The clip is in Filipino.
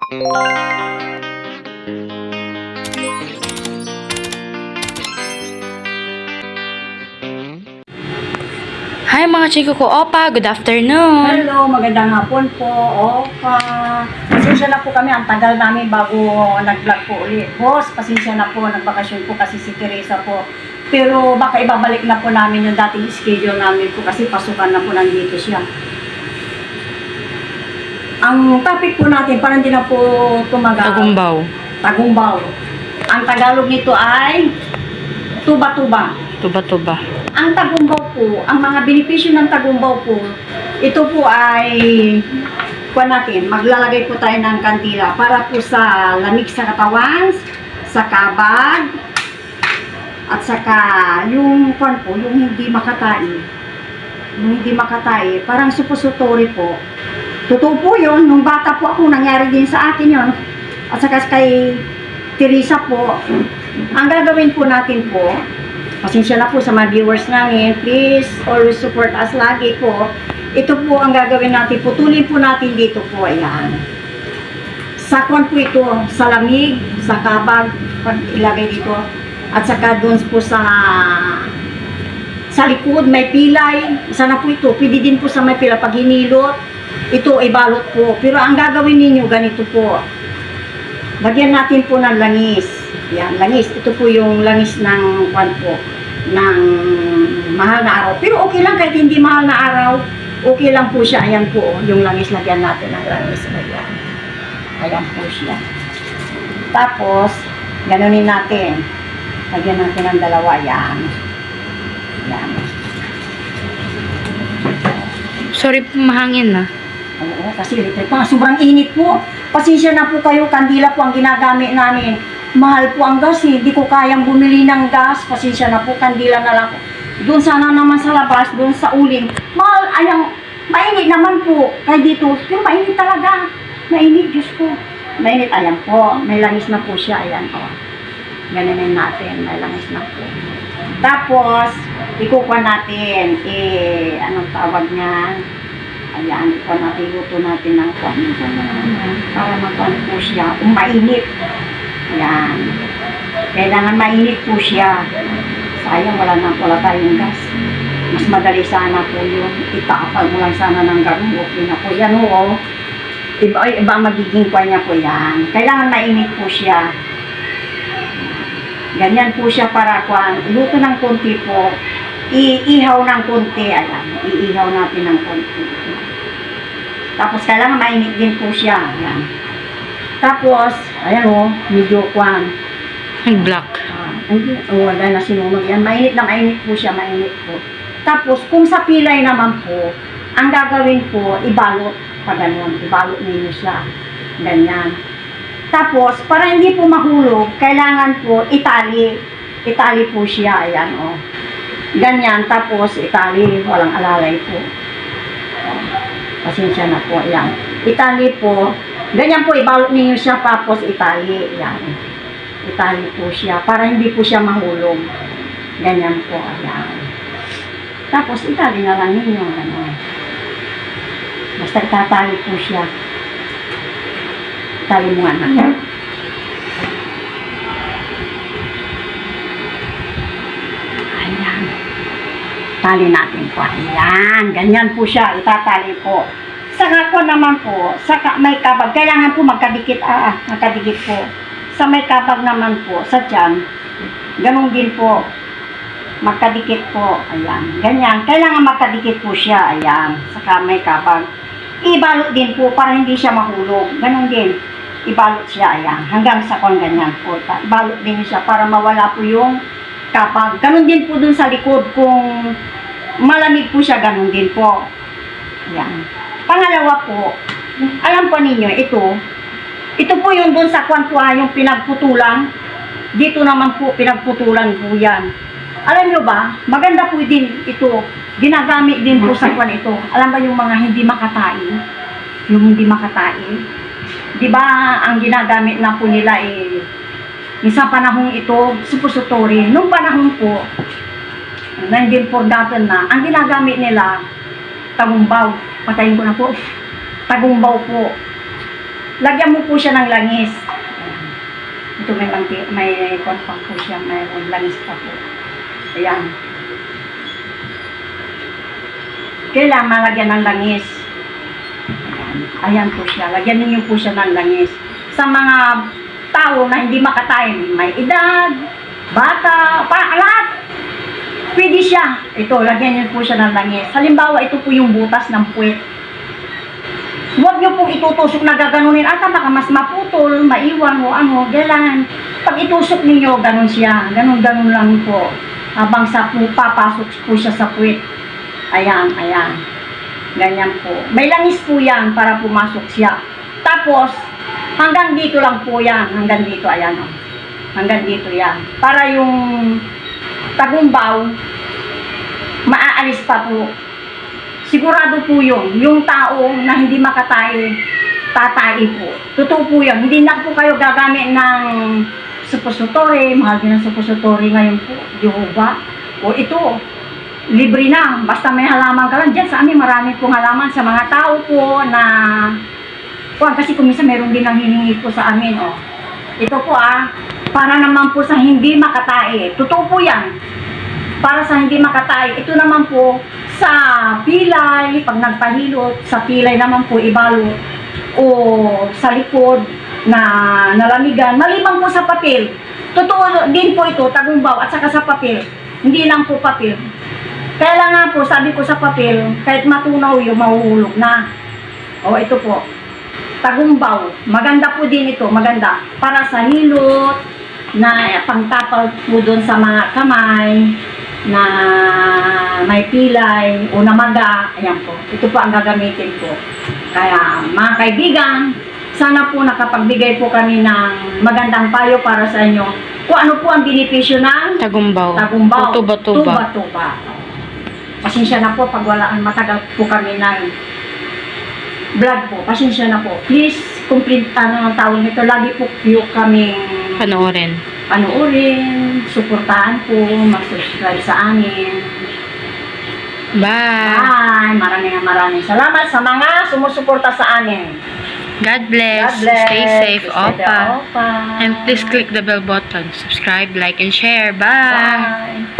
Hi mga chiko ko, Opa, good afternoon. Hello, magandang hapon po. Opa. Pasensya na po kami. Ang tagal namin bago nag-vlog po ulit. Boss, pasensya na po. Nagbakasyon po kasi si Teresa po. Pero baka ibabalik na po namin yung dating schedule namin po kasi pasukan na po nandito siya. Ang topic po natin, parang hindi na po tumagal. Tagumbaw. Tagumbaw. Ang Tagalog nito ay tuba-tuba. Tuba-tuba. Ang tagumbaw po, ang mga benepisyo ng tagumbaw po, ito po ay, kuha natin, maglalagay po tayo ng kandila para po sa lamig sa katawan, sa kabag, at saka yung, kuha po, yung hindi makatai. Yung hindi makatai, parang suppository po. Totoo po yun, nung bata po ako, nangyari din sa akin yun. At saka kay Teresa po, ang gagawin po natin po, pasensya na po sa mga viewers namin. Please, always support us lagi po. Ito po ang gagawin natin. Putulin po natin dito po. Ayan. Sakwan po ito sa lamig, sa kabag. Pag ilagay dito. At saka doon po sa likod, may pilay. Isa na po ito. Pwede din po sa may pilay. Pag hinilot, ito ay balot po. Pero ang gagawin ninyo, ganito po. Lagyan natin po ng langis. Yan, langis. Ito po yung langis ng kwan po, ng mahal na araw. Pero okay lang kahit hindi mahal na araw, okay lang po siya. Ayan po, yung langis, lagyan natin ng langis. Ayan. Ayan po siya. Tapos, ganunin natin. Lagyan natin ng dalawa. Ayan. Ayan. Sorry po, mahangin na. Oo, kasi electric pa. Sobrang init po. Pasensya na po kayo, kandila po ang ginagamit namin. Mahal po ang gas eh. Hindi ko kayang bumili ng gas. Pasensya na po, kandila na lang po. Doon sana naman sa labas, doon sa uling. Mahal, ayang, mainit naman po. Kaya dito, pero mainit talaga. Mainit, Diyos ko. Mainit, ayan po. May langis na po siya, ayan po. Ganinin natin, may langis na po. Tapos, ikukuha natin, anong tawag niyan? Ayan, ikuha natin, luto natin ng kwan. Para magkwan po siya. Mainit. Ayan. Kailangan mainit po siya. Sayang, wala tayong gas. Mas madali sana po yung itaapal mo lang sana ng gano'n. Okay na po yan, oo. Iba ang magiging kwa niya po yan. Kailangan mainit po siya. Ganyan po siya para kwan. Luto ng konti po. Iihaw ng konti. Ayan. Iihaw natin ng konti. Tapos kailangan mainit din po siya. Ayan. Tapos, ayan o, medyo kwan. Nag-black. Wala na sinunog yan. Mainit na mainit po siya, mainit po. Tapos, kung sa pilay naman po, ang gagawin po, ibalot pa ganun. Ibalot ninyo siya. Ganyan. Tapos, para hindi po mahulog, kailangan po itali. Itali po siya, ayan o. Ganyan, tapos itali, walang alalay po. Pasensya na po, ayan. Itali po. Ganyan po, ibalot niyo siya, tapos itali. Yan. Itali po siya, para hindi po siya mahulog. Ganyan po, ayan. Tapos, itali na lang ninyo. Ano. Basta itatali po siya. Itali mo nga na. Ayan. Tali natin po. Ayan. Ganyan po siya. Itatali po. Saka po naman po, saka may kabag, kailangan po magkadikit, magkadikit po. Sa may kabag naman po, sa tiyan, ganun din po, magkadikit po, ayan. Ganyan, kailangan magkadikit po siya, ayan, saka may kabag. Ibalot din po para hindi siya mahulog, ganun din. Ibalot siya, ayan, hanggang sa kung ganyan po. Ibalot din siya para mawala po yung kabag. Ganun din po dun sa likod, kung malamig po siya, ganun din po. Ayan. Pangalawa po, alam po ninyo, ito po yung doon sa kwan po, yung pinagputulan. Dito naman po, pinagputulan po yan. Alam nyo ba, maganda po din ito. Ginagamit din po sa kwan ito. Alam ba yung mga hindi makatain? Yung hindi makatain? Diba, ang ginagamit na po nila sa panahong ito, suppository. Nung panahon po, 1947 na, ang ginagamit nila, tagumbaw. Patayin ko na po. Tagumbaw po. Lagyan mo po siya ng langis. Ito may konpang po siya, may langis pa po. Ayan. Kailangan malagyan ng langis. Ayan po siya. Lagyan ninyo po siya ng langis. Sa mga tao na hindi makatayin, may edad, bata, lahat. Pwede siya. Ito, lagyan niyo po siya ng langis. Halimbawa, ito po yung butas ng puwet. Huwag niyo pong itutusok na gaganunin. At baka mas maputol, maiwan o ano. Kailangan, pag itusok ninyo, ganun siya. Ganun-ganun lang po. Habang sa po, papasok po siya sa puwet. Ayan, ayan. Ganyan po. May langis po yan para pumasok siya. Tapos, hanggang dito lang po yan. Hanggang dito, ayan o. Hanggang dito yan. Para yung tagumbaw, maaalis pa po. Sigurado po yun. Yung tao na hindi makatayo, tatae po. Totoo po yun. Hindi na po kayo gagamit ng suppository. Mahal din ang suppository ngayon po. Jehovah. O ito, libre na. Basta may halaman ka lang. Diyan sa amin, marami pong halaman sa mga tao po na kasi kung minsan meron din nang hihingi po sa amin. Oh. Ito po para naman po sa hindi makatae. Totoo po yan. Para sa hindi makatae. Ito naman po sa pilay, pag nagpahilot, sa pilay naman po ibalot o sa likod na nalamigan. Maliban po sa papel. Totoo din po ito, tagumbaw at saka sa papel. Hindi lang po papel. Kaya lang nga po, sabi ko sa papel, kahit matunaw yung mahuhulog na. O, ito po. Tagumbaw. Maganda po din ito. Maganda. Para sa hilot, na pangtapal po doon sa mga kamay, na may pilay, o namaga. Ayan po. Ito po ang gagamitin po. Kaya, mga kaibigan, sana po nakapagbigay po kami ng magandang payo para sa inyo. Kung ano po ang benepisyo ng Tagumbaw. tagumbaw. Tuba-tuba. Tuba-tuba. Pasensya na po pag wala matagal po kami ng vlog po. Pasensya na po. Please, complete ang tawag nito. Lagi po kami Panoorin. suportahan po, mag-subscribe sa amin. Bye. Bye! Maraming salamat sa mga sumusuporta sa amin. God bless. God bless. Stay safe, Stay Opa. Opa. And please click the bell button. Subscribe, like, and share. Bye. Bye!